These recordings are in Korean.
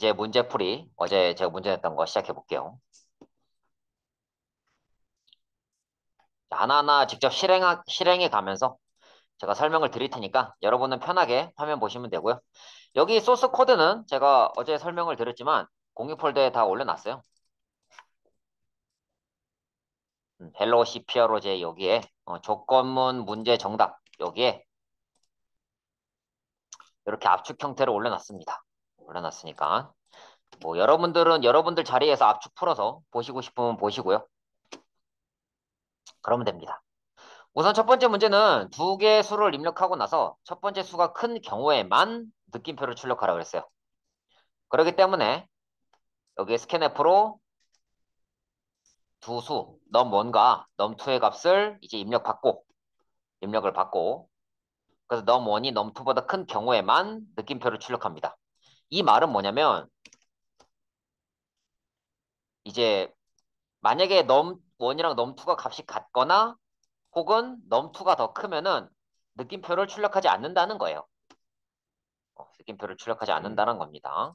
이제 문제풀이, 어제 제가 문제 냈던 거 시작해 볼게요. 하나하나 직접 실행해 가면서 제가 설명을 드릴 테니까 여러분은 편하게 화면 보시면 되고요. 여기 소스 코드는 제가 어제 설명을 드렸지만 공유 폴더에 다 올려놨어요. 헬로 CPROJ 여기에 조건문 문제 정답 여기에 이렇게 압축 형태로 올려놨습니다. 올려놨으니까 뭐 여러분들은 여러분들 자리에서 압축 풀어서 보시고 싶으면 보시고요. 그러면 됩니다. 우선 첫 번째 문제는 두 개의 수를 입력하고 나서 첫 번째 수가 큰 경우에만 느낌표를 출력하라 그랬어요. 그렇기 때문에 여기 스캔F로 두 수, num1과 num2의 값을 이제 입력을 받고, 그래서 num1이 num2보다 큰 경우에만 느낌표를 출력합니다. 이 말은 뭐냐면, 이제 만약에 num1이랑 num2가 값이 같거나, 혹은 num2가 더 크면은 느낌표를 출력하지 않는다는 거예요. 느낌표를 출력하지 않는다는 겁니다.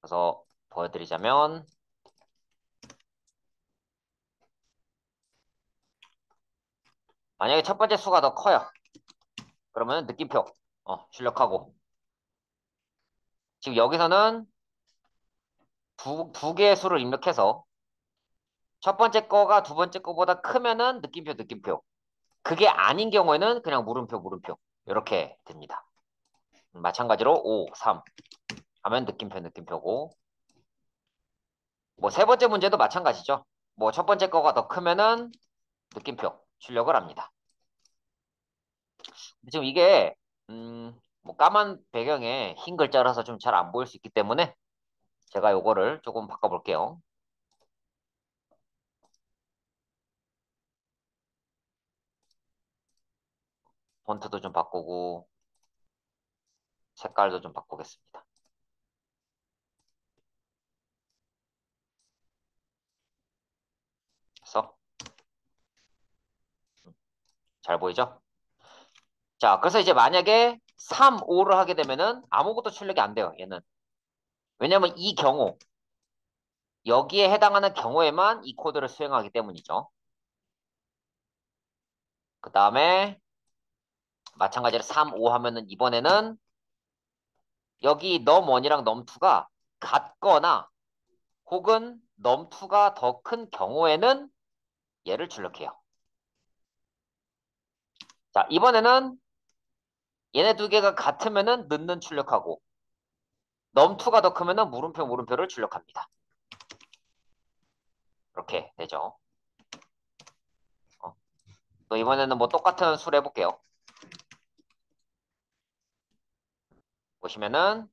그래서 보여드리자면 만약에 첫 번째 수가 더 커요. 그러면 느낌표 출력하고 지금 여기서는 두 개의 수를 입력해서 첫 번째 거가 두 번째 거보다 크면은 느낌표. 그게 아닌 경우에는 그냥 물음표. 이렇게 됩니다. 마찬가지로 5, 3 하면 느낌표고 뭐 세 번째 문제도 마찬가지죠. 뭐 첫 번째 거가 더 크면은 느낌표 출력을 합니다. 지금 이게 뭐 까만 배경에 흰 글자라서 좀 잘 안 보일 수 있기 때문에 제가 요거를 조금 바꿔볼게요. 폰트도 좀 바꾸고 색깔도 좀 바꾸겠습니다. 그래서 잘 보이죠? 자, 그래서 이제 만약에 3, 5를 하게 되면은 아무것도 출력이 안 돼요, 얘는. 왜냐면 이 경우, 여기에 해당하는 경우에만 이 코드를 수행하기 때문이죠. 그 다음에 마찬가지로 3, 5 하면은 이번에는 여기 num1이랑 num2가 같거나 혹은 num2가 더 큰 경우에는 얘를 출력해요. 자, 이번에는 얘네 두 개가 같으면은 넣는 출력하고 num2가 더 크면은 물음표를 출력합니다. 이렇게 되죠. 또 이번에는 뭐 똑같은 수를 해볼게요. 보시면은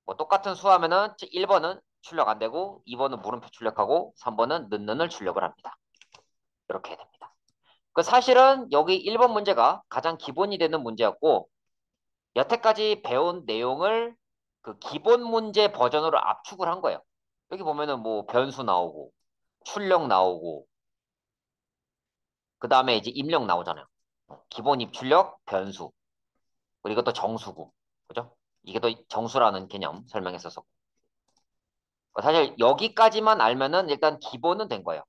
뭐 똑같은 수 하면은 1번은 출력 안 되고 2번은 물음표 출력하고 3번은 는을 출력을 합니다. 이렇게 됩니다. 그 사실은 여기 1번 문제가 가장 기본이 되는 문제였고 여태까지 배운 내용을 그 기본 문제 버전으로 압축을 한 거예요. 여기 보면은 뭐 변수 나오고 출력 나오고 그 다음에 이제 입력 나오잖아요. 기본 입출력 변수 그리고 또 정수구 그죠? 이게 또 정수라는 개념 설명했어서 사실 여기까지만 알면은 일단 기본은 된 거예요.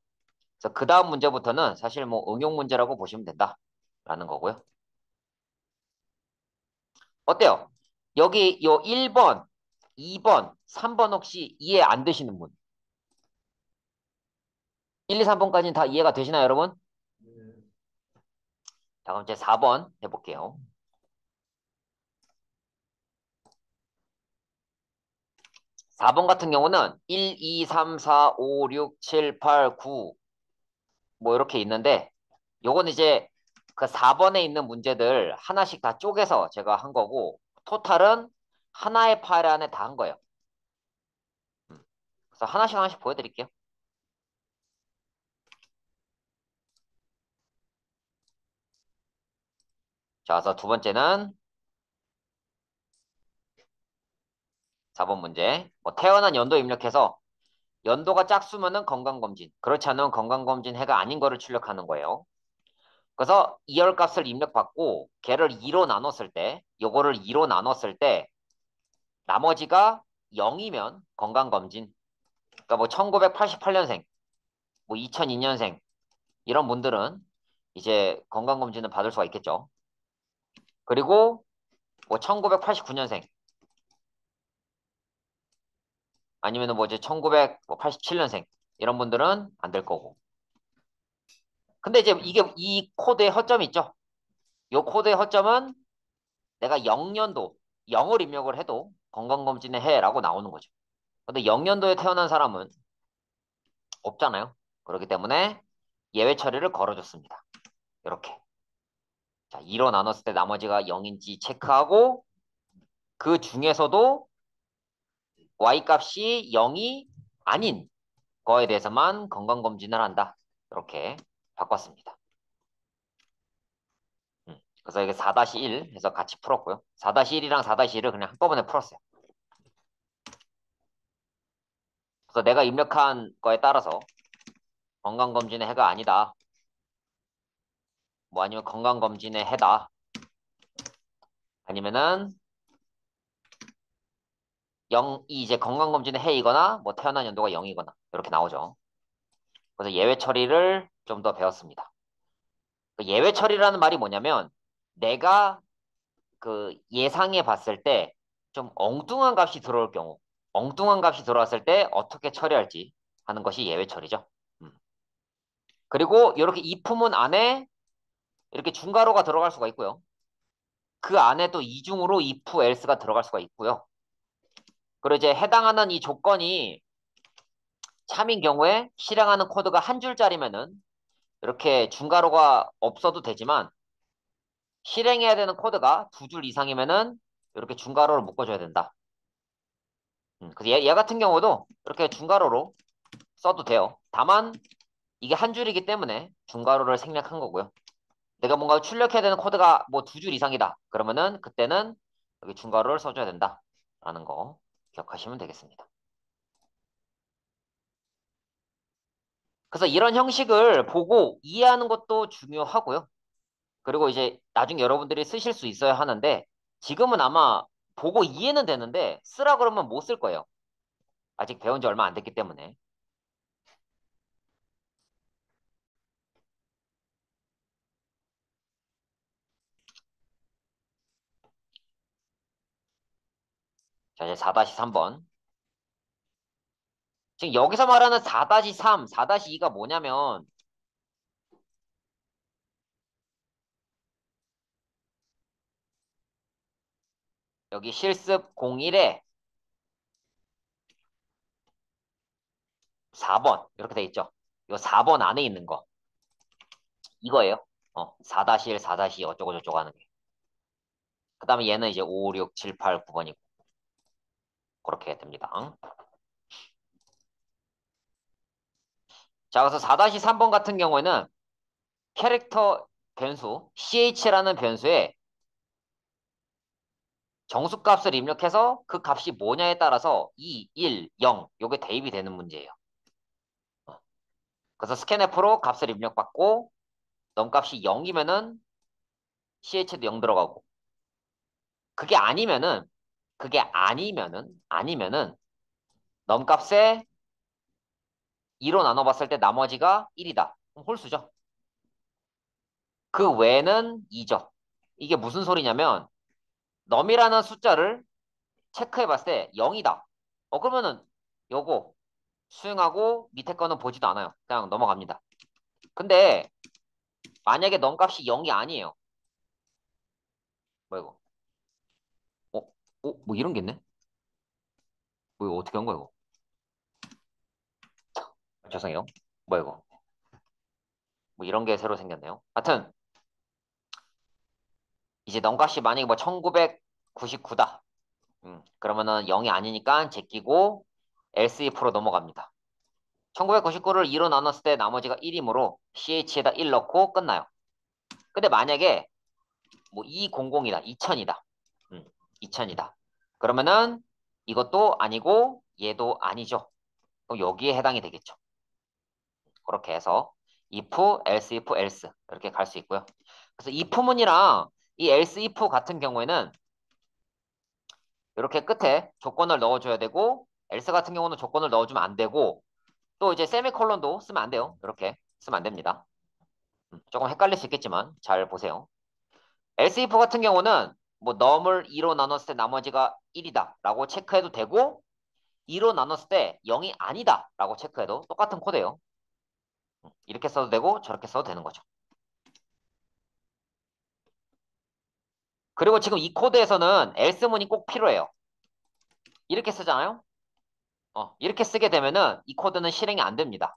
그래서 그 다음 문제부터는 사실 뭐 응용 문제라고 보시면 된다라는 거고요. 어때요? 여기 요 1번, 2번, 3번 혹시 이해 안 되시는 분? 1, 2, 3번까지는 다 이해가 되시나요, 여러분? 자, 그럼 이제 4번 해볼게요. 4번 같은 경우는 1, 2, 3, 4, 5, 6, 7, 8, 9 뭐 이렇게 있는데 요건 이제 그 4번에 있는 문제들 하나씩 다 쪼개서 제가 한 거고 토탈은 하나의 파일 안에 다 한 거예요. 그래서 하나씩 보여드릴게요. 자, 그래서 두 번째는 4번 문제. 뭐 태어난 연도 입력해서 연도가 짝수면은 건강검진, 그렇지 않으면 건강검진 해가 아닌 거를 출력하는 거예요. 그래서 2열 값을 입력받고 걔를 2로 나눴을 때 요거를 2로 나눴을 때 나머지가 0이면 건강검진. 그러니까 뭐 1988년생, 뭐 2002년생 이런 분들은 이제 건강검진을 받을 수가 있겠죠. 그리고 뭐 1989년생 아니면은 뭐 이제 1987년생 이런 분들은 안 될 거고. 근데 이제 이게 이 코드의 허점이 있죠. 이 코드의 허점은 내가 0년도 0을 입력을 해도 건강검진을 해라고 나오는 거죠. 근데 0년도에 태어난 사람은 없잖아요. 그렇기 때문에 예외 처리를 걸어줬습니다. 이렇게. 자, 2로 나눴을 때 나머지가 0인지 체크하고 그 중에서도 y 값이 0이 아닌 거에 대해서만 건강검진을 한다. 이렇게 바꿨습니다. 그래서 이게 4-1 해서 같이 풀었고요. 4-1이랑 4-1을 그냥 한꺼번에 풀었어요. 그래서 내가 입력한 거에 따라서 건강검진의 해가 아니다. 뭐 아니면 건강검진의 해다. 아니면은 0이 이제 건강검진의 해이거나 뭐 태어난 연도가 0이거나 이렇게 나오죠. 그래서 예외 처리를 좀 더 배웠습니다. 그 예외 처리라는 말이 뭐냐면 내가 그 예상해 봤을 때 좀 엉뚱한 값이 들어올 경우, 엉뚱한 값이 들어왔을 때 어떻게 처리할지 하는 것이 예외 처리죠. 음. 그리고 이렇게 이 품문 안에 이렇게 중괄호가 들어갈 수가 있고요. 그 안에 또 이중으로 if else가 들어갈 수가 있고요. 그리고 이제 해당하는 이 조건이 참인 경우에 실행하는 코드가 한 줄짜리면은 이렇게 중괄호가 없어도 되지만 실행해야 되는 코드가 두 줄 이상이면은 이렇게 중괄호를 묶어줘야 된다. 그래서 얘 같은 경우도 이렇게 중괄호로 써도 돼요. 다만 이게 한 줄이기 때문에 중괄호를 생략한 거고요. 내가 뭔가 출력해야 되는 코드가 뭐 두 줄 이상이다. 그러면은 그때는 여기 중괄호를 써줘야 된다라는 거 기억하시면 되겠습니다. 그래서 이런 형식을 보고 이해하는 것도 중요하고요. 그리고 이제 나중에 여러분들이 쓰실 수 있어야 하는데 지금은 아마 보고 이해는 되는데 쓰라 그러면 못 쓸 거예요. 아직 배운 지 얼마 안 됐기 때문에. 자, 이제 4-3번. 지금 여기서 말하는 4-3, 4-2가 뭐냐면 여기 실습 01에 4번 이렇게 돼 있죠. 이 4번 안에 있는 거 이거예요. 4-1, 4-2 어쩌고 저쩌고 하는 게. 그 다음에 얘는 이제 5, 6, 7, 8, 9번이고 그렇게 됩니다. 자, 그래서 4-3번 같은 경우에는 캐릭터 변수 ch라는 변수에 정수값을 입력해서 그 값이 뭐냐에 따라서 2, 1, 0 요게 대입이 되는 문제예요. 그래서 스캔F로 값을 입력받고 넘값이 0이면은 ch도 0 들어가고 그게 아니면은 넘값에 2로 나눠봤을 때 나머지가 1이다. 그럼 홀수죠. 그 외에는 2죠. 이게 무슨 소리냐면 넘이라는 숫자를 체크해봤을 때 0이다. 그러면은 요거 수행하고 밑에 거는 보지도 않아요. 그냥 넘어갑니다. 근데 만약에 넘값이 0이 아니에요. 뭐 이거? 어? 뭐 이런 게 있네? 뭐 이거 어떻게 한 거야 이거? 죄송해요. 뭐 이거? 뭐 이런 게 새로 생겼네요. 하여튼 이제 넘값이 만약에 뭐 1999다. 그러면은 0이 아니니까 제끼고 else if로 넘어갑니다. 1999를 2로 나눴을 때 나머지가 1이므로 ch에다 1 넣고 끝나요. 근데 만약에 뭐 200이다, 2000이다. 2000이다. 그러면은 이것도 아니고 얘도 아니죠. 그럼 여기에 해당이 되겠죠. 그렇게 해서 if, else, if, else 이렇게 갈 수 있고요. 그래서 if문이랑 이 else, if 같은 경우에는 이렇게 끝에 조건을 넣어줘야 되고 else 같은 경우는 조건을 넣어주면 안 되고 또 이제 세미콜론도 쓰면 안 돼요. 이렇게 쓰면 안 됩니다. 조금 헷갈릴 수 있겠지만 잘 보세요. else if 같은 경우는 뭐 num을 2로 나눴을 때 나머지가 1이다 라고 체크해도 되고 2로 나눴을 때 0이 아니다 라고 체크해도 똑같은 코드예요. 이렇게 써도 되고 저렇게 써도 되는 거죠. 그리고 지금 이 코드에서는 else문이 꼭 필요해요. 이렇게 쓰잖아요. 이렇게 쓰게 되면은 이 코드는 실행이 안 됩니다.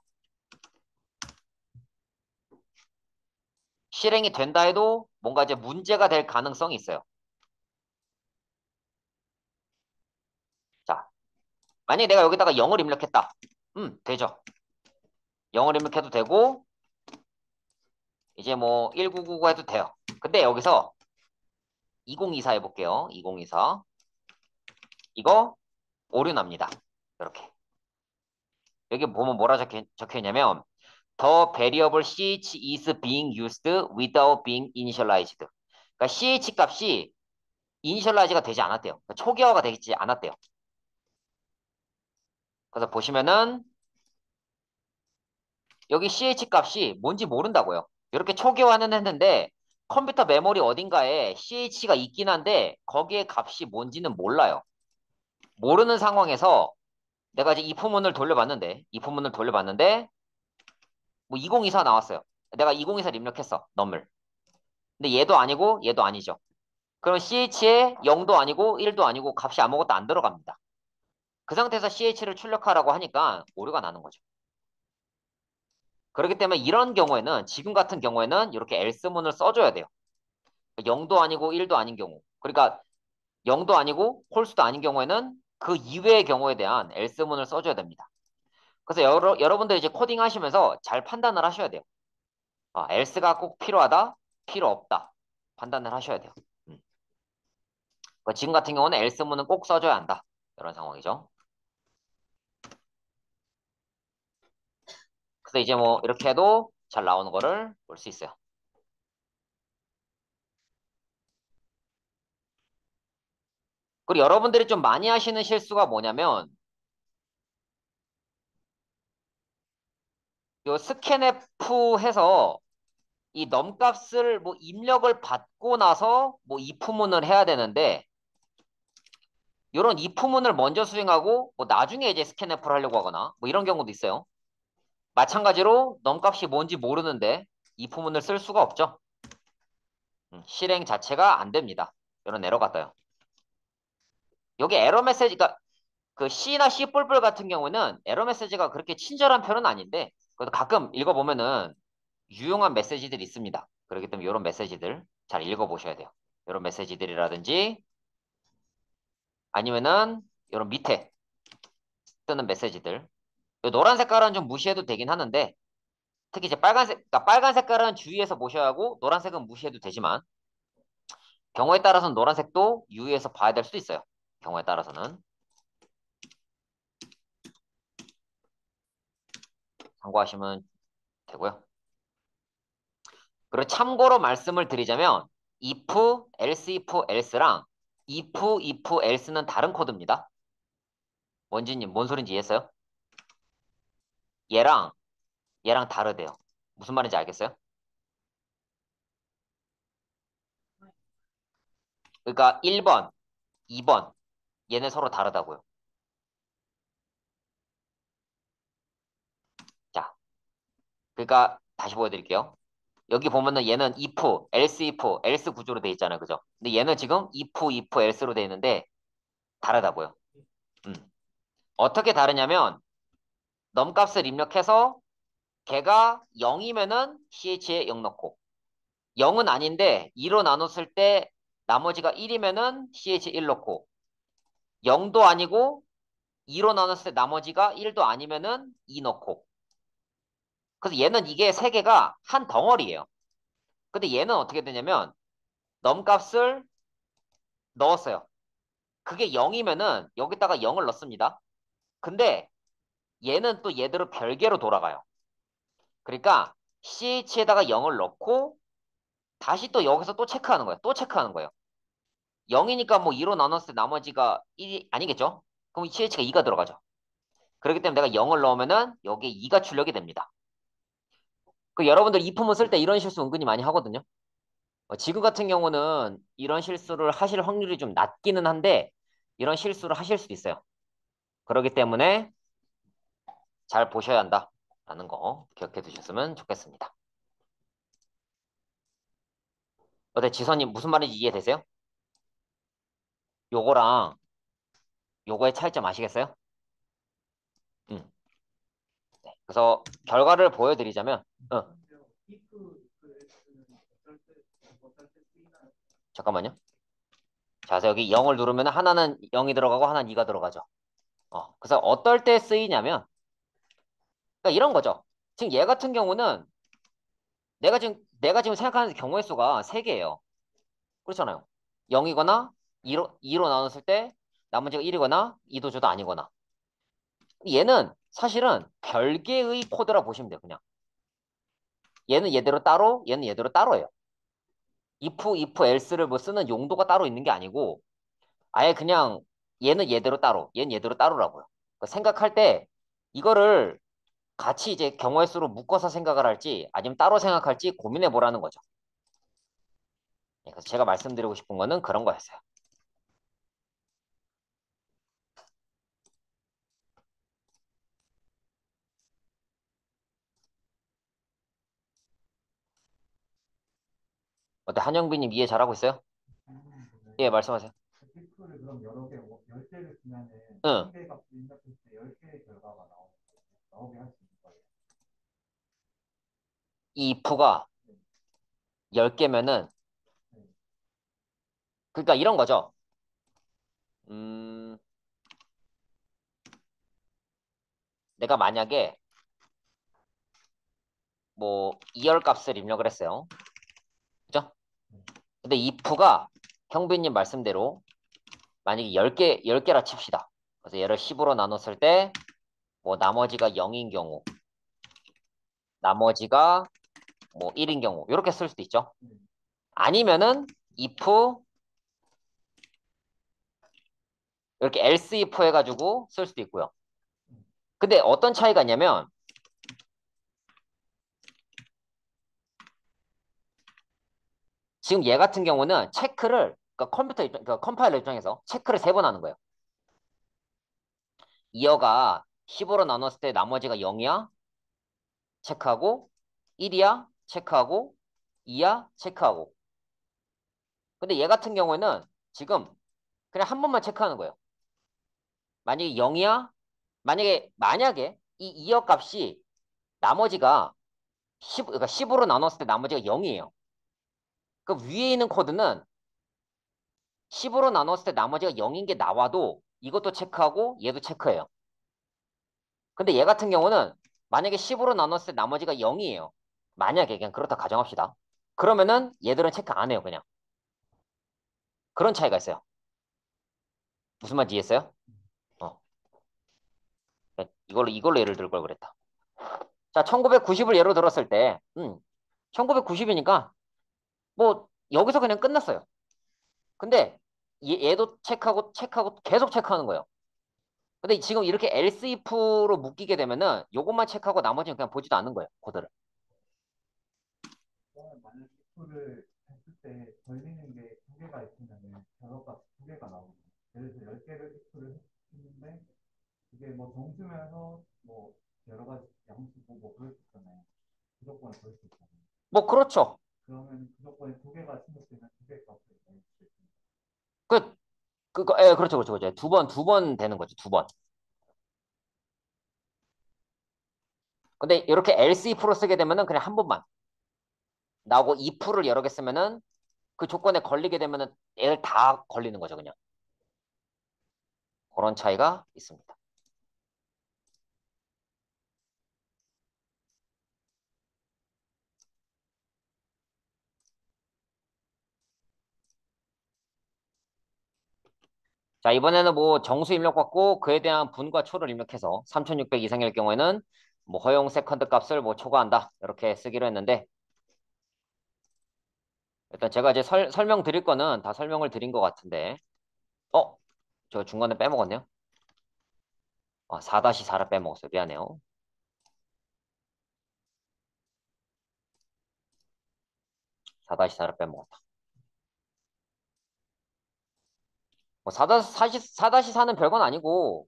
실행이 된다 해도 뭔가 이제 문제가 될 가능성이 있어요. 자, 만약에 내가 여기다가 0을 입력했다. 되죠. 0을 입력해도 되고 이제 뭐 1999 해도 돼요. 근데 여기서 2024 해볼게요. 2024 이거 오류 납니다. 이렇게 여기 보면 뭐라 적혀 있냐면 The variable ch is being used without being initialized. 그러니까 ch 값이 이니셜라이즈가 되지 않았대요. 그러니까 초기화가 되지 않았대요. 그래서 보시면은 여기 ch 값이 뭔지 모른다고요. 이렇게 초기화는 했는데 컴퓨터 메모리 어딘가에 ch가 있긴 한데 거기에 값이 뭔지는 몰라요. 모르는 상황에서 내가 이제 if 문을 돌려봤는데 뭐 2024 나왔어요. 내가 2024를 입력했어. 넘을. 근데 얘도 아니고 얘도 아니죠. 그럼 ch에 0도 아니고 1도 아니고 값이 아무것도 안 들어갑니다. 그 상태에서 ch를 출력하라고 하니까 오류가 나는 거죠. 그렇기 때문에 이런 경우에는 지금 같은 경우에는 이렇게 else문을 써줘야 돼요. 0도 아니고 1도 아닌 경우. 그러니까 0도 아니고 홀수도 아닌 경우에는 그 이외의 경우에 대한 else문을 써줘야 됩니다. 그래서 여러분들 이제 코딩 하시면서 잘 판단을 하셔야 돼요. else가 꼭 필요하다, 필요 없다. 판단을 하셔야 돼요. 지금 같은 경우는 else문은 꼭 써줘야 한다. 이런 상황이죠. 그래서 이제 뭐 이렇게 해도 잘 나오는 거를 볼 수 있어요. 그리고 여러분들이 좀 많이 하시는 실수가 뭐냐면 요 스캔F 해서 이 넘값을 뭐 입력을 받고 나서 뭐 if문을 해야 되는데 이런 if문을 먼저 수행하고 뭐 나중에 이제 스캔F를 하려고 하거나 뭐 이런 경우도 있어요. 마찬가지로 넘값이 뭔지 모르는데 if문을 쓸 수가 없죠. 실행 자체가 안 됩니다. 이런 에러가 떠요. 여기 에러 메시지가 그 C나 C++ 같은 경우는 에러 메시지가 그렇게 친절한 편은 아닌데 그래도 가끔 읽어보면은 유용한 메시지들이 있습니다. 그렇기 때문에 이런 메시지들 잘 읽어보셔야 돼요. 이런 메시지들이라든지 아니면은 이런 밑에 뜨는 메시지들. 이 노란 색깔은 좀 무시해도 되긴 하는데 특히 이제 그러니까 빨간 색깔은 주의해서 보셔야 하고 노란색은 무시해도 되지만 경우에 따라서는 노란색도 유의해서 봐야 될 수도 있어요. 경우에 따라서는 참고하시면 되고요. 그리고 참고로 말씀을 드리자면 if, else, if, else랑 if, else는 다른 코드입니다. 뭔 소린지 이해했어요? 얘랑 얘랑 다르대요. 무슨 말인지 알겠어요? 그러니까 1번, 2번 얘네 서로 다르다고요. 자, 그러니까 다시 보여드릴게요. 여기 보면은 얘는 if, else 구조로 돼 있잖아요. 그죠? 근데 얘는 지금 if, else로 돼 있는데 다르다고요. 음. 어떻게 다르냐면 넘값을 입력해서 걔가 0이면은 ch에 0 넣고 0은 아닌데 2로 나눴을 때 나머지가 1이면은 ch 1 넣고 0도 아니고 2로 나눴을 때 나머지가 1도 아니면은 2 넣고 그래서 얘는 이게 세 개가 한 덩어리예요. 근데 얘는 어떻게 되냐면 넘값을 넣었어요. 그게 0이면은 여기다가 0을 넣습니다. 근데 얘는 또 얘대로 별개로 돌아가요. 그러니까 ch에다가 0을 넣고 다시 또 여기서 또 체크하는 거예요. 또 체크하는 거예요. 0이니까 뭐 2로 나눴을 때 나머지가 1이 아니겠죠? 그럼 ch가 2가 들어가죠. 그렇기 때문에 내가 0을 넣으면은 여기에 2가 출력이 됩니다. 그 여러분들 이 품을 쓸 때 이런 실수 은근히 많이 하거든요. 지금 같은 경우는 이런 실수를 하실 확률이 좀 낮기는 한데 이런 실수를 하실 수도 있어요. 그렇기 때문에 잘 보셔야 한다라는 거 기억해 두셨으면 좋겠습니다. 어때, 지선님 무슨 말인지 이해되세요? 요거랑 요거의 차이점 아시겠어요? 음. 네. 그래서 결과를 보여드리자면, 잠깐만요. 자, 그래서 여기 0을 누르면 하나는 0이 들어가고 하나는 2가 들어가죠. 그래서 어떨 때 쓰이냐면, 그러니까 이런 거죠. 지금 얘 같은 경우는 내가 지금 생각하는 경우의 수가 3개예요. 그렇잖아요. 0이거나 2로 나눴을 때 나머지가 1이거나 2도저도 아니거나. 얘는 사실은 별개의 코드라 보시면 돼요, 그냥. 얘는 얘대로 따로, 얘는 얘대로 따로예요. if else를 뭐 쓰는 용도가 따로 있는 게 아니고 아예 그냥 얘는 얘대로 따로, 얘는 얘대로 따로라고요. 그러니까 생각할 때 이거를 같이 이제 경우의 수로 묶어서 생각을 할지 아니면 따로 생각할지 고민해 보라는 거죠. 그래서 제가 말씀드리고 싶은 거는 그런 거였어요. 어때, 한영빈님 이해 잘하고 있어요? 예, 말씀하세요. 를 그럼 여러 개, 10개를 쓰면은 응. 한 개가 입력했을 때 10개의 결과가 나오게 할 수 있는 거예요. 이 if가 네, 10개면은 네, 그러니까 이런 거죠. 음, 내가 만약에 뭐 2열 값을 입력을 했어요. 그죠? 네, 근데 if가 형빈님 말씀대로 만약에 10개라 칩시다. 그래서 얘를 10으로 나눴을 때 뭐 나머지가 0인 경우, 나머지가 뭐 1인 경우 이렇게 쓸 수도 있죠. 네, 아니면은 if 이렇게 else if 해가지고 쓸 수도 있고요. 네, 근데 어떤 차이가 있냐면 지금 얘 같은 경우는 체크를 그러니까 그러니까 컴파일러 입장에서 체크를 3번 하는 거예요. 이어가 10으로 나눴을 때 나머지가 0이야? 체크하고 1이야? 체크하고 2야? 체크하고. 근데 얘 같은 경우에는 지금 그냥 한 번만 체크하는 거예요. 만약에 0이야? 만약에 이 2역 값이 나머지가 10, 그러니까 10으로 나눴을 때 나머지가 0이에요. 그 위에 있는 코드는 10으로 나눴을 때 나머지가 0인 게 나와도 이것도 체크하고 얘도 체크해요. 근데 얘 같은 경우는 만약에 10으로 나눴을 때 나머지가 0이에요. 만약에 그냥 그렇다 가정합시다. 그러면은 얘들은 체크 안 해요, 그냥. 그런 차이가 있어요. 무슨 말인지 이해했어요? 어. 이걸로 예를 들 걸 그랬다. 자, 1990을 예로 들었을 때, 1990이니까 뭐 여기서 그냥 끝났어요. 근데 얘도 체크하고 계속 체크하는 거예요. 근데 지금 이렇게 else if로 묶이게 되면은 요것만 체크하고 나머지는 그냥 보지도 않는 거예요, 코드를. 그러면 만약 if를 했을 때 걸리는 게 2개가 있으면은 결과가 2개가 나오거든요. 예를 들어 10개를 if를 했는데 그게 뭐 정수면서 뭐 여러 가지 양수고 뭐 그럴 수 있잖아요. 무조건 그럴 수 있잖아요. 뭐 그렇죠. 그러면 무조건 2개가 침입되면 2개 값을 낼 수 있습니다. 그 예, 그렇죠. 두 번 되는 거죠, 두 번. 근데 이렇게 else if로 쓰게 되면은 그냥 한 번만 나오고 if를 여러 개 쓰면은 그 조건에 걸리게 되면은 얘를 다 걸리는 거죠, 그냥. 그런 차이가 있습니다. 자, 이번에는 뭐 정수 입력받고 그에 대한 분과 초를 입력해서 3600 이상일 경우에는 뭐 허용 세컨드 값을 뭐 초과한다. 이렇게 쓰기로 했는데 일단 제가 이제 설명 드릴 거는 다 설명을 드린 것 같은데 어? 저 중간에 빼먹었네요. 4-4를 빼먹었어요. 미안해요. 4-4를 빼먹었다. 4-4는 별건 아니고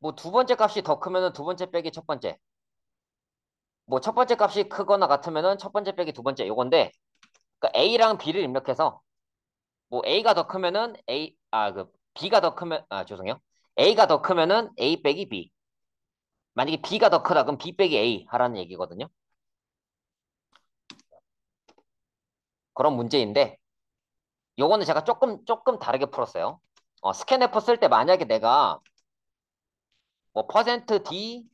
뭐 두 번째 값이 더 크면은 두 번째 빼기 첫 번째. 뭐 첫 번째 값이 크거나 같으면은 첫 번째 빼기 두 번째 요건데 그러니까 A랑 B를 입력해서 뭐 A가 더 크면은 B가 더 크면 죄송해요. A가 더 크면은 A 빼기 B. 만약에 B가 더 크다 그럼 B 빼기 A 하라는 얘기거든요. 그런 문제인데 요거는 제가 조금 다르게 풀었어요. 스캔F 쓸 때 만약에 내가 뭐 퍼센트 %D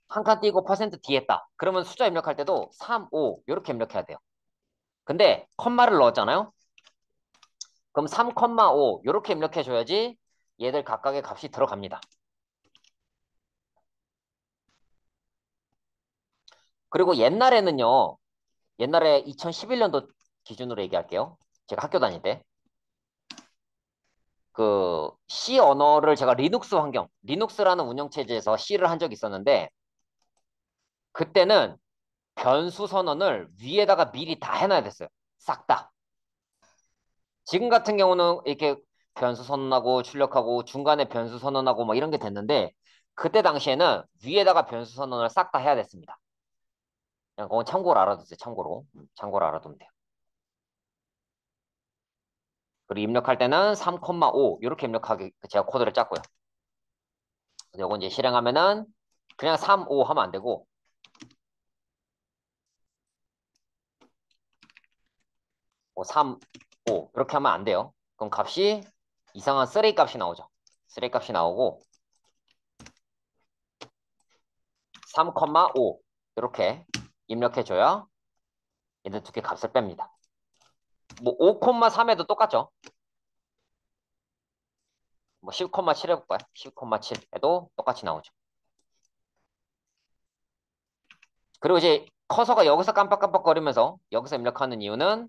한 칸 띄고 퍼센트 %D 했다. 그러면 숫자 입력할 때도 3, 5 이렇게 입력해야 돼요. 근데 컴마를 넣었잖아요. 그럼 3, 5 이렇게 입력해줘야지 얘들 각각의 값이 들어갑니다. 그리고 옛날에 2011년도 기준으로 얘기할게요. 제가 학교 다닐 때. 그 C 언어를 제가 리눅스라는 운영체제에서 C를 한 적이 있었는데 그때는 변수 선언을 위에다가 미리 다 해놔야 됐어요. 싹 다. 지금 같은 경우는 이렇게 변수 선언하고 출력하고 중간에 변수 선언하고 뭐 이런 게 됐는데 그때 당시에는 위에다가 변수 선언을 싹 다 해야 됐습니다. 그냥 그건 참고로 알아두세요. 참고로. 참고로 알아두면 돼요. 그리고 입력할 때는 3,5 이렇게 입력하게 제가 코드를 짰고요. 요거 이제 실행하면은 그냥 3, 5 하면 안 되고 3, 5 이렇게 하면 안 돼요. 그럼 값이 이상한 쓰레기 값이 나오죠. 쓰레기 값이 나오고 3,5 이렇게 입력해줘야 얘들 두 개 값을 뺍니다. 뭐 5,3에도 똑같죠. 뭐 10,7 해볼까요? 10,7에도 똑같이 나오죠. 그리고 이제 커서가 여기서 깜빡깜빡거리면서 여기서 입력하는 이유는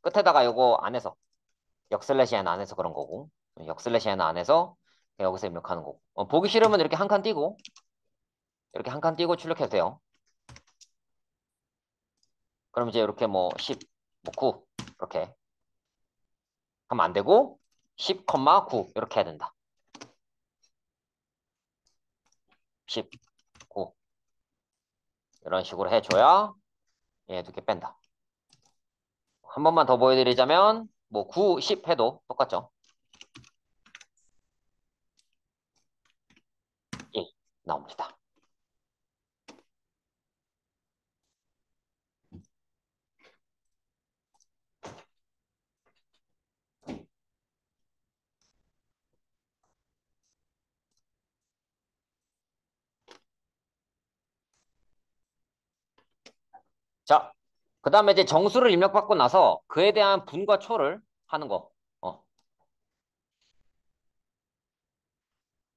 끝에다가 요거 안에서 역슬래시 안에서 그런 거고 역슬래시 안에서 여기서 입력하는 거고 보기 싫으면 이렇게 한 칸 띄고 이렇게 한 칸 띄고 출력해도 돼요. 그럼 이제 이렇게 뭐 10, 뭐 9 이렇게 하면 안 되고 10,9 이렇게 해야 된다. 10, 9 이런 식으로 해줘야 얘 두 개 뺀다. 한 번만 더 보여드리자면 뭐 9, 10 해도 똑같죠. 1 나옵니다. 자, 그 다음에 이제 정수를 입력받고 나서 그에 대한 분과 초를 하는 거.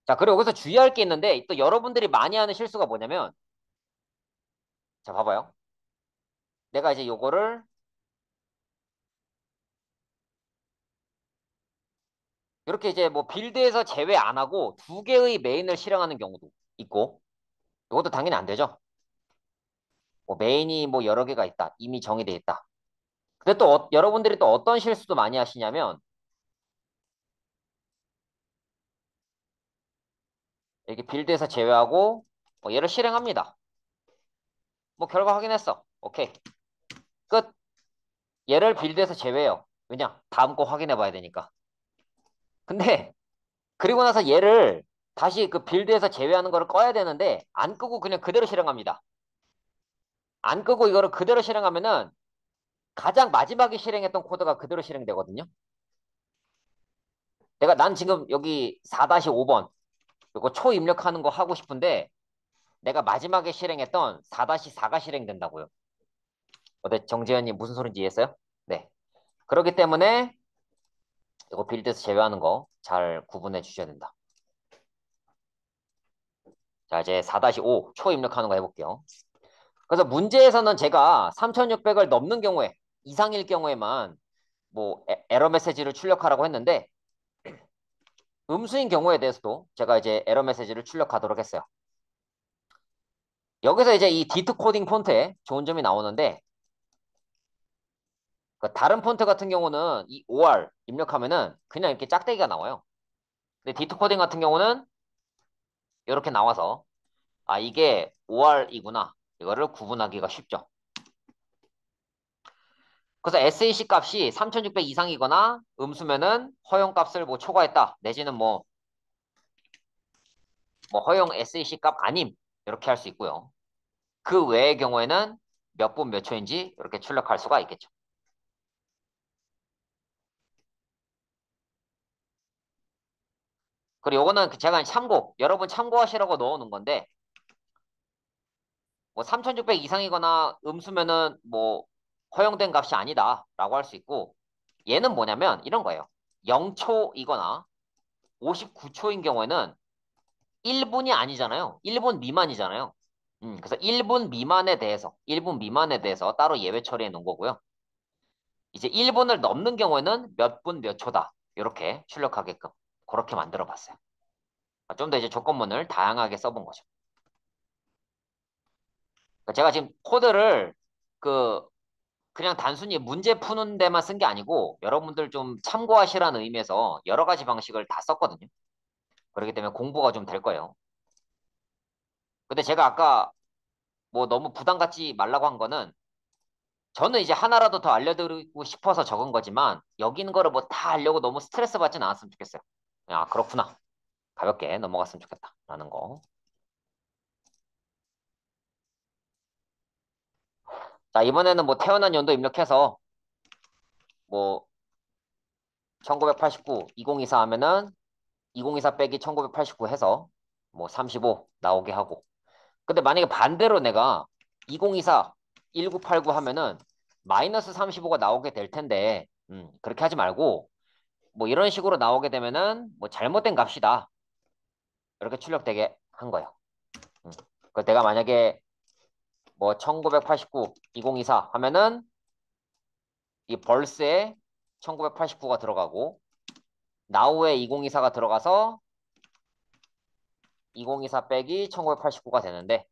자, 그리고 여기서 주의할 게 있는데 또 여러분들이 많이 하는 실수가 뭐냐면 자, 봐봐요. 내가 이제 요거를 이렇게 이제 뭐 빌드에서 제외 안 하고 두 개의 메인을 실행하는 경우도 있고 이것도 당연히 안 되죠. 뭐 메인이 뭐 여러 개가 있다. 이미 정의돼 있다. 근데 또 여러분들이 또 어떤 실수도 많이 하시냐면 이렇게 빌드에서 제외하고 뭐 얘를 실행합니다. 뭐 결과 확인했어. 오케이. 끝. 얘를 빌드에서 제외해요. 왜냐? 다음 거 확인해 봐야 되니까. 근데 그리고 나서 얘를 다시 그 빌드에서 제외하는 거를 꺼야 되는데 안 끄고 그냥 그대로 실행합니다. 안 끄고 이거를 그대로 실행하면은 가장 마지막에 실행했던 코드가 그대로 실행되거든요. 난 지금 여기 4-5번 이거 초 입력하는 거 하고 싶은데 내가 마지막에 실행했던 4-4가 실행된다고요. 어때 정재현님 무슨 소린지 이해했어요? 네. 그렇기 때문에 이거 빌드에서 제외하는 거 잘 구분해 주셔야 된다. 자, 이제 4-5 초 입력하는 거 해볼게요. 그래서 문제에서는 제가 3600을 넘는 경우에, 이상일 경우에만 뭐 에러 메시지를 출력하라고 했는데, 음수인 경우에 대해서도 제가 이제 에러 메시지를 출력하도록 했어요. 여기서 이제 이 디트 코딩 폰트에 좋은 점이 나오는데, 그 다른 폰트 같은 경우는 이 OR 입력하면은 그냥 이렇게 짝대기가 나와요. 근데 디트 코딩 같은 경우는 이렇게 나와서, 아, 이게 OR이구나. 이거를 구분하기가 쉽죠. 그래서 SAC 값이 3600 이상이거나 음수면은 허용 값을 뭐 초과했다. 내지는 뭐 허용 SAC 값 아님. 이렇게 할 수 있고요. 그 외의 경우에는 몇 분 몇 초인지 이렇게 출력할 수가 있겠죠. 그리고 요거는 제가 여러분 참고하시라고 넣어놓은 건데, 뭐 3600 이상이거나 음수면은 뭐 허용된 값이 아니다라고 할 수 있고, 얘는 뭐냐면 이런 거예요. 0초이거나 59초인 경우에는 1분이 아니잖아요. 1분 미만이잖아요. 그래서 1분 미만에 대해서 따로 예외 처리해 놓은 거고요. 이제 1분을 넘는 경우에는 몇 분 몇 초다. 이렇게 출력하게끔 그렇게 만들어 봤어요. 좀 더 이제 조건문을 다양하게 써본 거죠. 그러니까 제가 지금 코드를 그 그냥 단순히 문제 푸는 데만 쓴 게 아니고 여러분들 좀 참고하시라는 의미에서 여러 가지 방식을 다 썼거든요. 그렇기 때문에 공부가 좀 될 거예요. 근데 제가 아까 뭐 너무 부담 갖지 말라고 한 거는 저는 이제 하나라도 더 알려드리고 싶어서 적은 거지만 여기 있는 거를 뭐 다 알려고 너무 스트레스 받진 않았으면 좋겠어요. 아, 그렇구나. 가볍게 넘어갔으면 좋겠다. 라는 거. 자, 이번에는 뭐 태어난 연도 입력해서 뭐 1989, 2024 하면은 2024 빼기 1989 해서 뭐 35 나오게 하고. 근데 만약에 반대로 내가 2024, 1989 하면은 마이너스 35가 나오게 될 텐데, 그렇게 하지 말고 뭐 이런 식으로 나오게 되면은 뭐 잘못된 값이다. 이렇게 출력되게 한 거예요. 그 내가 만약에 뭐 1989, 2024 하면은 이 벌스에 1989가 들어가고 now에 2024가 들어가서 2024 빼기 1989가 되는데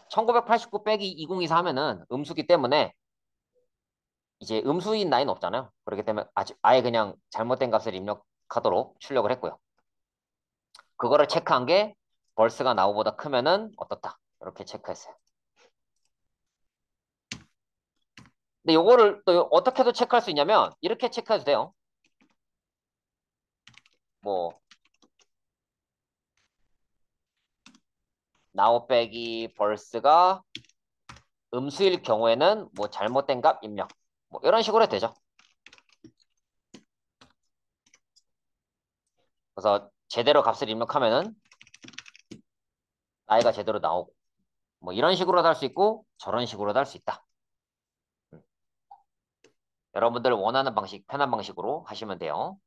1989 빼기 2024 하면은 음수기 때문에 이제 음수인 라인 없잖아요. 그렇기 때문에 아예 그냥 잘못된 값을 입력하도록 출력을 했고요. 그거를 체크한 게 벌스가 now보다 크면은 어떻다. 이렇게 체크했어요. 근데 요거를 또 어떻게도 체크할 수 있냐면 이렇게 체크해도 돼요. 뭐 now 빼기 벌스가 음수일 경우에는 뭐 잘못된 값 입력. 뭐 이런 식으로 해도 되죠. 그래서 제대로 값을 입력하면은 나이가 제대로 나오고 뭐 이런 식으로도 할 수 있고 저런 식으로도 할 수 있다. 음. 여러분들 원하는 방식, 편한 방식으로 하시면 돼요.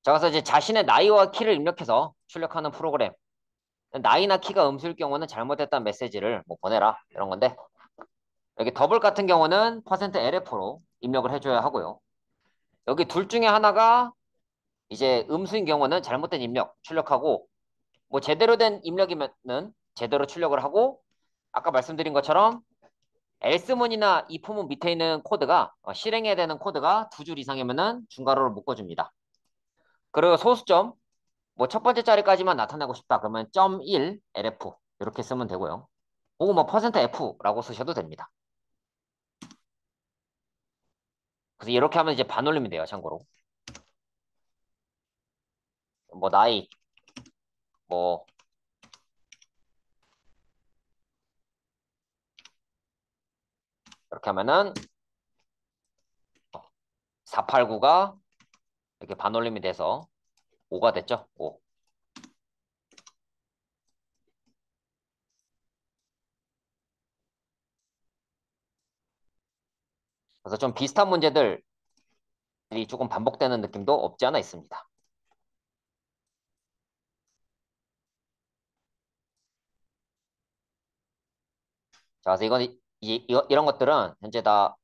자, 그래서 이제 자신의 나이와 키를 입력해서 출력하는 프로그램. 나이나 키가 음수일 경우는 잘못됐다는 메시지를 뭐 보내라 이런 건데 여기 더블 같은 경우는 %LF로 입력을 해줘야 하고요. 여기 둘 중에 하나가 이제 음수인 경우는 잘못된 입력 출력하고 뭐 제대로 된 입력이면은 제대로 출력을 하고 아까 말씀드린 것처럼 else문이나 if문 밑에 있는 코드가 실행해야 되는 코드가 두 줄 이상이면은 중괄호를 묶어줍니다. 그리고 소수점 뭐 첫 번째 자리까지만 나타내고 싶다 그러면 .1 lf 이렇게 쓰면 되고요. 혹은 뭐 %f라고 쓰셔도 됩니다. 그래서 이렇게 하면 이제 반올림이 돼요. 참고로 뭐 나이 뭐 이렇게 하면은 489가 이렇게 반올림이 돼서 5가 됐죠. 5. 그래서 좀 비슷한 문제들이 조금 반복되는 느낌도 없지 않아 있습니다. 자, 그래서 이런 것들은 현재 다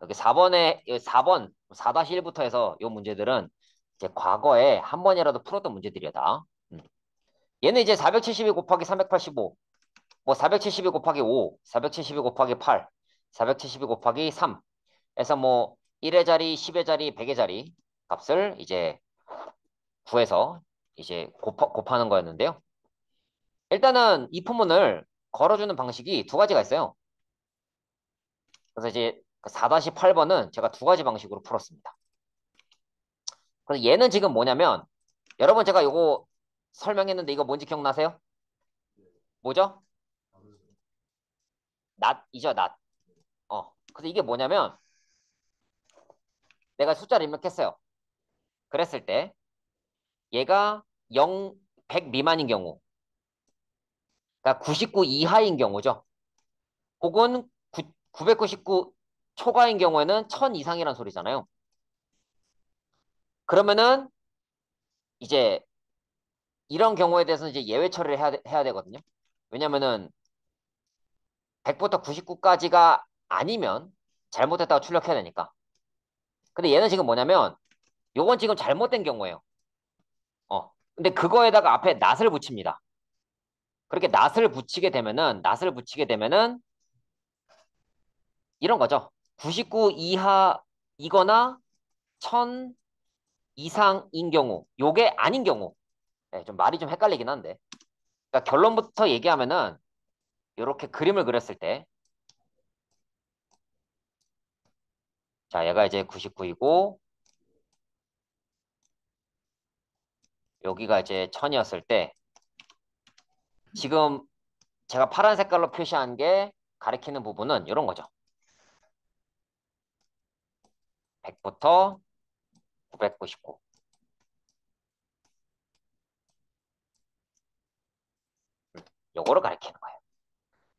여기 4번에 4번 4-1부터 해서 이 문제들은 이제 과거에 한 번이라도 풀었던 문제들이야 다. 얘는 이제 472 곱하기 385, 뭐 472 곱하기 5, 472 곱하기 8, 472 곱하기 3 해서 뭐 1의 자리, 10의 자리, 100의 자리 값을 이제 구해서 이제 곱하는 거였는데요. 일단은 이 부분을 걸어주는 방식이 두 가지가 있어요. 그래서 이제 4-8번은 제가 두 가지 방식으로 풀었습니다. 그래서 얘는 지금 뭐냐면 여러분 제가 요거 설명했는데 이거 뭔지 기억나세요? 뭐죠? 낫이죠, 낫. 그래서 이게 뭐냐면 내가 숫자를 입력했어요. 그랬을 때 얘가 100 미만인 경우, 그러니까 99 이하인 경우죠. 혹은 999 초과인 경우에는 1000 이상이란 소리잖아요. 그러면은 이제 이런 경우에 대해서는 이제 예외 처리를 해야 되거든요. 왜냐면은 100부터 99까지가 아니면 잘못했다고 출력해야 되니까. 근데 얘는 지금 뭐냐면 요건 지금 잘못된 경우예요. 근데 그거에다가 앞에 낫을 붙입니다. 그렇게 낫을 붙이게 되면은 이런 거죠. 99 이하이거나 1000 이상인 경우, 요게 아닌 경우. 네, 좀 말이 좀 헷갈리긴 한데. 그러니까 결론부터 얘기하면은 이렇게 그림을 그렸을 때, 자, 얘가 이제 99이고 여기가 이제 1000이었을 때, 지금 제가 파란 색깔로 표시한 게 가리키는 부분은 이런 거죠. 100부터 999. 요거를 가리키는 거예요.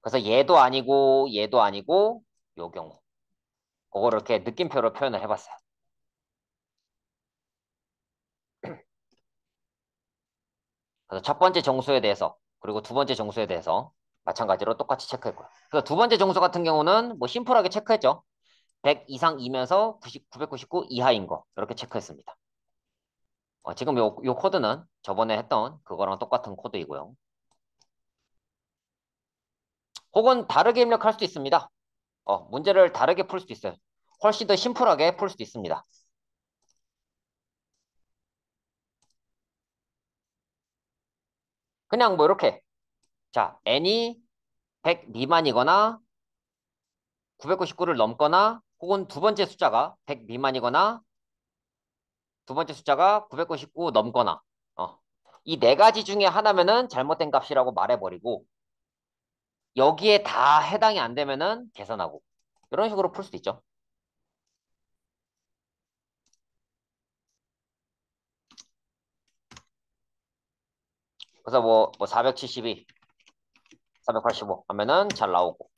그래서 얘도 아니고 요 경우. 그거를 이렇게 느낌표로 표현을 해봤어요. 그래서 첫 번째 정수에 대해서 그리고 두 번째 정수에 대해서 마찬가지로 똑같이 체크했고요. 그래서 두 번째 정수 같은 경우는 뭐 심플하게 체크했죠. 100 이상이면서 999 이하인 거 이렇게 체크했습니다. 지금 요 코드는 저번에 했던 그거랑 똑같은 코드이고요. 혹은 다르게 입력할 수도 있습니다. 문제를 다르게 풀 수도 있어요. 훨씬 더 심플하게 풀 수도 있습니다. 그냥 뭐 이렇게 자 n이 100 미만이거나 999를 넘거나 혹은 두 번째 숫자가 100 미만이거나 두 번째 숫자가 999 넘거나 이 네 가지 중에 하나면은 잘못된 값이라고 말해버리고 여기에 다 해당이 안 되면은 계산하고 이런 식으로 풀 수도 있죠. 그래서 뭐 472, 485 하면은 잘 나오고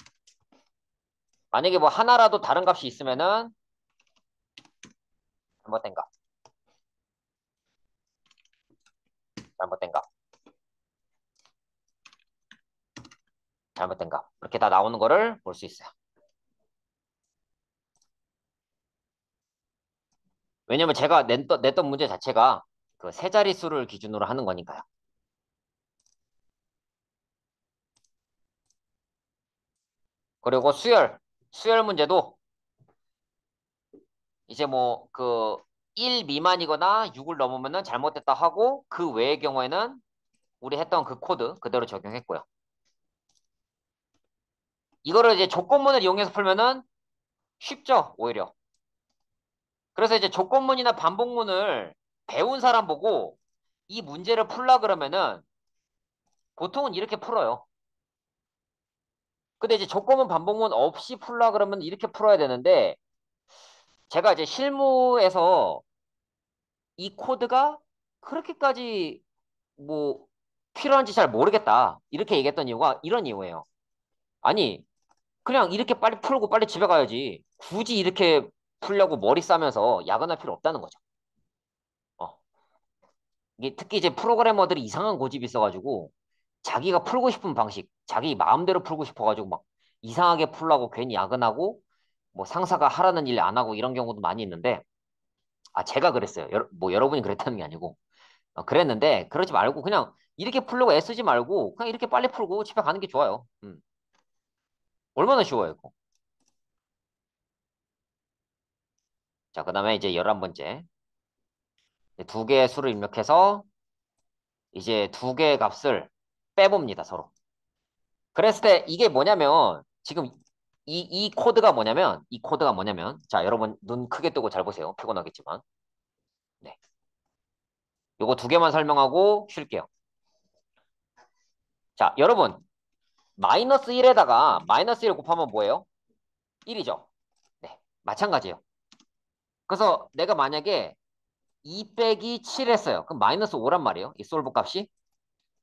만약에 뭐 하나라도 다른 값이 있으면은 잘못된 값, 잘못된 값, 잘못된 값 이렇게 다 나오는 거를 볼 수 있어요. 왜냐면 제가 냈던 문제 자체가 그 세 자릿수를 기준으로 하는 거니까요. 그리고 수열 문제도 이제 뭐 그 1 미만이거나 6을 넘으면은 잘못됐다 하고 그 외의 경우에는 우리 했던 그 코드 그대로 적용했고요. 이거를 이제 조건문을 이용해서 풀면은 쉽죠, 오히려. 그래서 이제 조건문이나 반복문을 배운 사람 보고 이 문제를 풀라 그러면은 보통은 이렇게 풀어요. 근데 이제 조건문 반복문 없이 풀라 그러면 이렇게 풀어야 되는데 제가 이제 실무에서 이 코드가 그렇게까지 뭐 필요한지 잘 모르겠다. 이렇게 얘기했던 이유가 이런 이유예요. 아니, 그냥 이렇게 빨리 풀고 빨리 집에 가야지. 굳이 이렇게 풀려고 머리 싸면서 야근할 필요 없다는 거죠. 어. 이게 특히 이제 프로그래머들이 이상한 고집이 있어가지고 자기가 풀고 싶은 방식, 자기 마음대로 풀고 싶어가지고 막 이상하게 풀라고 괜히 야근하고 뭐 상사가 하라는 일 안 하고 이런 경우도 많이 있는데 아 제가 그랬어요. 뭐 여러분이 그랬다는 게 아니고 그랬는데 그러지 말고 그냥 이렇게 풀려고 애쓰지 말고 그냥 이렇게 빨리 풀고 집에 가는 게 좋아요. 얼마나 쉬워요, 이거. 자, 그다음에 이제 11번째. 두 개의 수를 입력해서 이제 두 개의 값을 빼봅니다, 서로. 그랬을 때 이게 뭐냐면 지금 이 코드가 뭐냐면 자, 여러분 눈 크게 뜨고 잘 보세요. 피곤하겠지만. 네. 요거 두 개만 설명하고 쉴게요. 자, 여러분 마이너스 1에다가 마이너스 1 곱하면 뭐예요? 1이죠. 네. 마찬가지예요. 그래서 내가 만약에 2 빼기 7 했어요. 그럼 마이너스 5란 말이에요. 이 솔브 값이.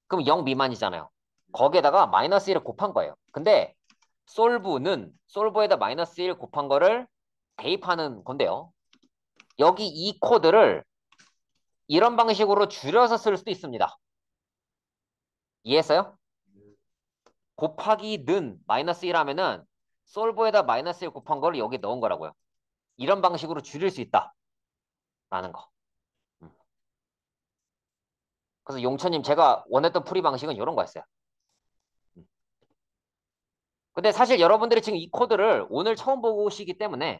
그럼 0 미만이잖아요. 거기에다가 마이너스 1을 곱한 거예요. 근데 솔브에다 마이너스 1 곱한 거를 대입하는 건데요. 여기 이 코드를 이런 방식으로 줄여서 쓸 수도 있습니다. 이해했어요? 곱하기 는 마이너스 1 하면은 솔브에다 마이너스 1 곱한 거를 여기 넣은 거라고요. 이런 방식으로 줄일 수 있다라는 거. 음. 그래서 용천님 제가 원했던 풀이 방식은 이런 거였어요. 음. 근데 사실 여러분들이 지금 이 코드를 오늘 처음 보시기 때문에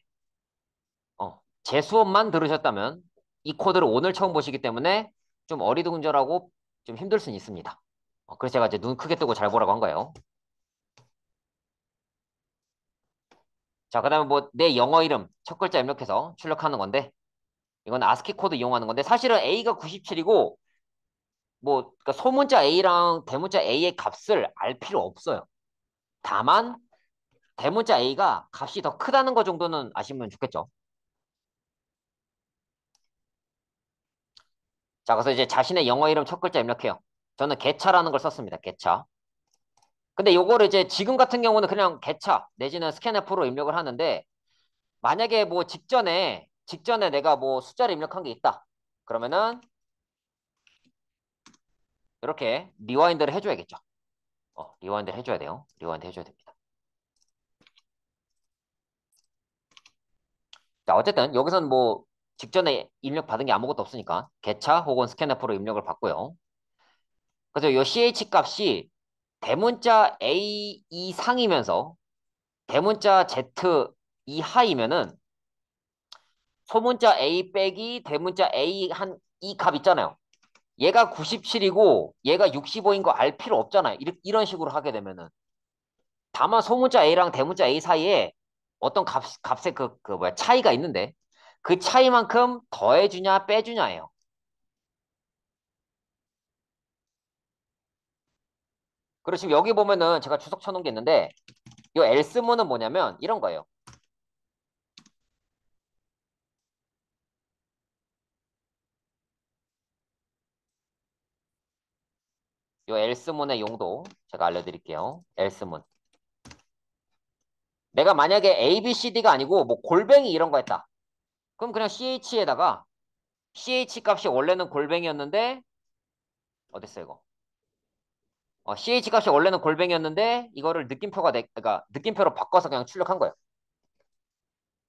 제 수업만 들으셨다면 이 코드를 오늘 처음 보시기 때문에 좀 어리둥절하고 좀 힘들 수는 있습니다. 그래서 제가 이제 눈 크게 뜨고 잘 보라고 한 거예요. 자, 그다음에 뭐 내 영어 이름 첫 글자 입력해서 출력하는 건데 이건 아스키 코드 이용하는 건데 사실은 A가 97이고 뭐 그러니까 소문자 A랑 대문자 A의 값을 알 필요 없어요. 다만 대문자 A가 값이 더 크다는 거 정도는 아시면 좋겠죠. 자, 그래서 이제 자신의 영어 이름 첫 글자 입력해요. 저는 개차라는 걸 썼습니다. 개차. 근데 요거를 이제 지금 같은 경우는 그냥 개차 내지는 스캔F로 입력을 하는데 만약에 뭐 직전에 내가 뭐 숫자를 입력한 게 있다. 그러면은 이렇게 리와인드를 해줘야겠죠. 리와인드를 해줘야 돼요. 리와인드 해줘야 됩니다. 자, 어쨌든 여기서는 뭐 직전에 입력 받은 게 아무것도 없으니까 개차 혹은 스캔F로 입력을 받고요. 그래서 요 CH 값이 대문자 A 이상이면서 대문자 Z 이하이면은 소문자 A 빼기 대문자 A 한 이 값 있잖아요. 얘가 97이고 얘가 65인 거 알 필요 없잖아요. 이런 식으로 하게 되면은. 다만 소문자 A랑 대문자 A 사이에 어떤 값의 뭐야, 차이가 있는데 그 차이만큼 더해주냐 빼주냐예요. 그리고 지금 여기 보면은 제가 주석 쳐놓은 게 있는데 이 엘스문은 뭐냐면 이런 거예요. 이 엘스문의 용도 제가 알려드릴게요. 엘스문. 내가 만약에 A, B, C, D가 아니고 뭐 골뱅이 이런 거 했다. 그럼 그냥 CH에다가 CH 값이 원래는 골뱅이였는데 어딨어 이거? CH 값이 원래는 골뱅이였는데 이거를 그러니까 느낌표로 바꿔서 그냥 출력한 거예요.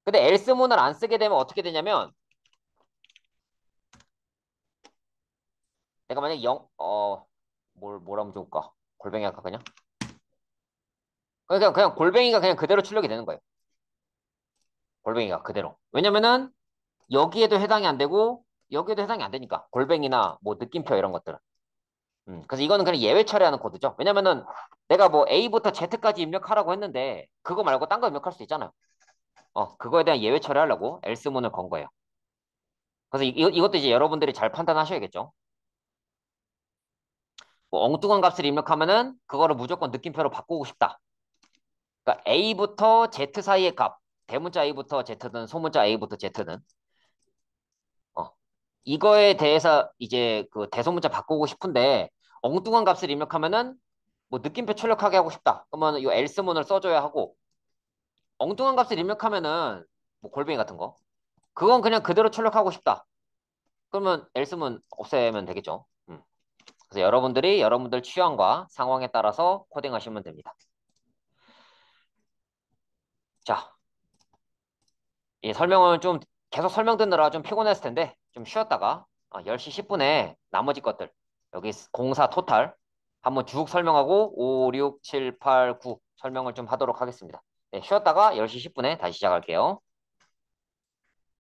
근데 else문을 안 쓰게 되면 어떻게 되냐면 내가 만약에 뭘 하면 좋을까? 골뱅이 할까 그냥? 그냥 골뱅이가 그냥 그대로 출력이 되는 거예요. 골뱅이가 그대로. 왜냐면은 여기에도 해당이 안 되고 여기에도 해당이 안 되니까 골뱅이나 뭐 느낌표 이런 것들은. 그래서 이거는 그냥 예외 처리하는 코드죠. 왜냐면은 내가 뭐 A부터 Z까지 입력하라고 했는데 그거 말고 딴 거 입력할 수 있잖아요. 그거에 대한 예외 처리하려고 else문을 건 거예요. 그래서 이것도 이제 여러분들이 잘 판단하셔야겠죠. 뭐 엉뚱한 값을 입력하면은 그거를 무조건 느낌표로 바꾸고 싶다. 그러니까 A부터 Z 사이의 값, 대문자 A부터 Z든 소문자 A부터 Z든 어, 이거에 대해서 이제 그 대소문자 바꾸고 싶은데 엉뚱한 값을 입력하면은 뭐 느낌표 출력하게 하고 싶다. 그러면 이 else문을 써줘야 하고 엉뚱한 값을 입력하면은 뭐 골뱅이 같은 거. 그건 그냥 그대로 출력하고 싶다. 그러면 else문 없애면 되겠죠. 그래서 여러분들이 여러분들 취향과 상황에 따라서 코딩하시면 됩니다. 자, 이 설명을 좀 계속 설명 듣느라 좀 피곤했을 텐데 좀 쉬었다가 10시 10분에 나머지 것들 여기 공사 토탈 한번 쭉 설명하고 5, 6, 7, 8, 9 설명을 좀 하도록 하겠습니다. 네, 쉬었다가 10시 10분에 다시 시작할게요.